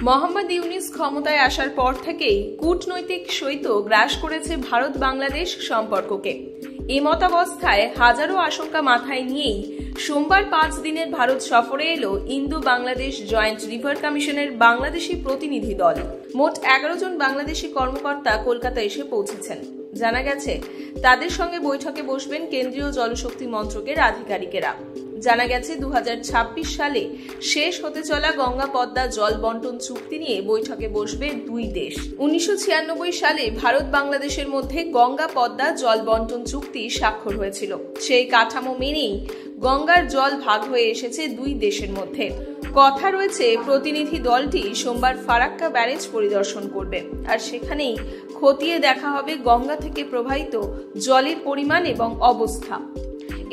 মোহাম্মদ ইউনূস ক্ষমতায় আসার পর থেকেই কূটনৈতিক শৈত্য গ্রাস করেছে ভারত বাংলাদেশ সম্পর্ককে। এই মতাবস্থায় হাজারো আশঙ্কা মাথায় নিয়েই সোমবার 5 দিনের ভারত সফরে এলো ইন্দো বাংলাদেশ জয়েন্ট রিভার কমিশনের বাংলাদেশি প্রতিনিধি দল। মোট 11 জন বাংলাদেশি কর্মকর্তা কলকাতা এসে পৌঁছেছেন। জানা গেছে, তাদের সঙ্গে বৈঠকে বসবেন কেন্দ্রীয় জলশক্তি মন্ত্রকের আধিকারিকেরা। জানা গেছে, 2026 সালে শেষ হতে চলা গঙ্গা পদ্মা জল বন্টন চুক্তি নিয়ে বৈঠকে বসবে দুই দেশ। 1996 সালে ভারত বাংলাদেশের মধ্যে গঙ্গা পদ্মা জল বন্টন চুক্তি স্বাক্ষর হয়েছিল। সেই কাঠামো মেনেই গঙ্গার জল ভাগ হয়ে এসেছে দুই দেশের মধ্যে। কথা রয়েছে, প্রতিনিধি দলটি সোমবার ফারাক্কা ব্যারেজ পরিদর্শন করবে, আর সেখানেই খতিয়ে দেখা হবে গঙ্গা থেকে প্রবাহিত জলের পরিমাণ এবং অবস্থা।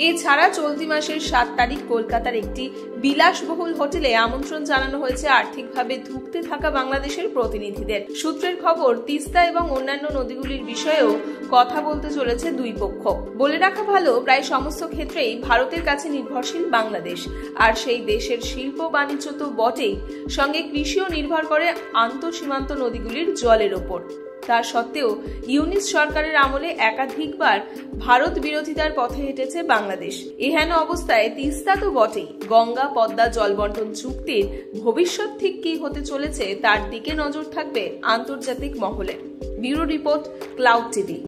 এছাড়া চলতি মাসের 7 তারিখ কলকাতার একটি বিলাসবহুল হোটেলে আমন্ত্রণ জানানো হয়েছে আর্থিকভাবে ধুঁকতে থাকা বাংলাদেশের প্রতিনিধিদের। সূত্রের খবর, তিস্তা এবং অন্যান্য নদীগুলির বিষয়েও কথা বলতে চলেছে দুই পক্ষ। বলে রাখা ভালো, প্রায় সমস্ত ক্ষেত্রেই ভারতের কাছে নির্ভরশীল বাংলাদেশ, আর সেই দেশের শিল্প বাণিজ্য তো বটেই, সঙ্গে কৃষিও নির্ভর করে আন্তঃসীমান্ত নদীগুলির জলের ওপর। তা সত্ত্বেও ইউনূস সরকারের আমলে একাধিকবার ভারত বিরোধিতার পথে হেঁটেছে বাংলাদেশ। এহেন অবস্থায় তিস্তা তো বটেই, গঙ্গা পদ্মা জল বন্টন চুক্তির ভবিষ্যৎ ঠিক কি হতে চলেছে তার দিকে নজর থাকবে আন্তর্জাতিক মহলে। Bureau report, cloud TV.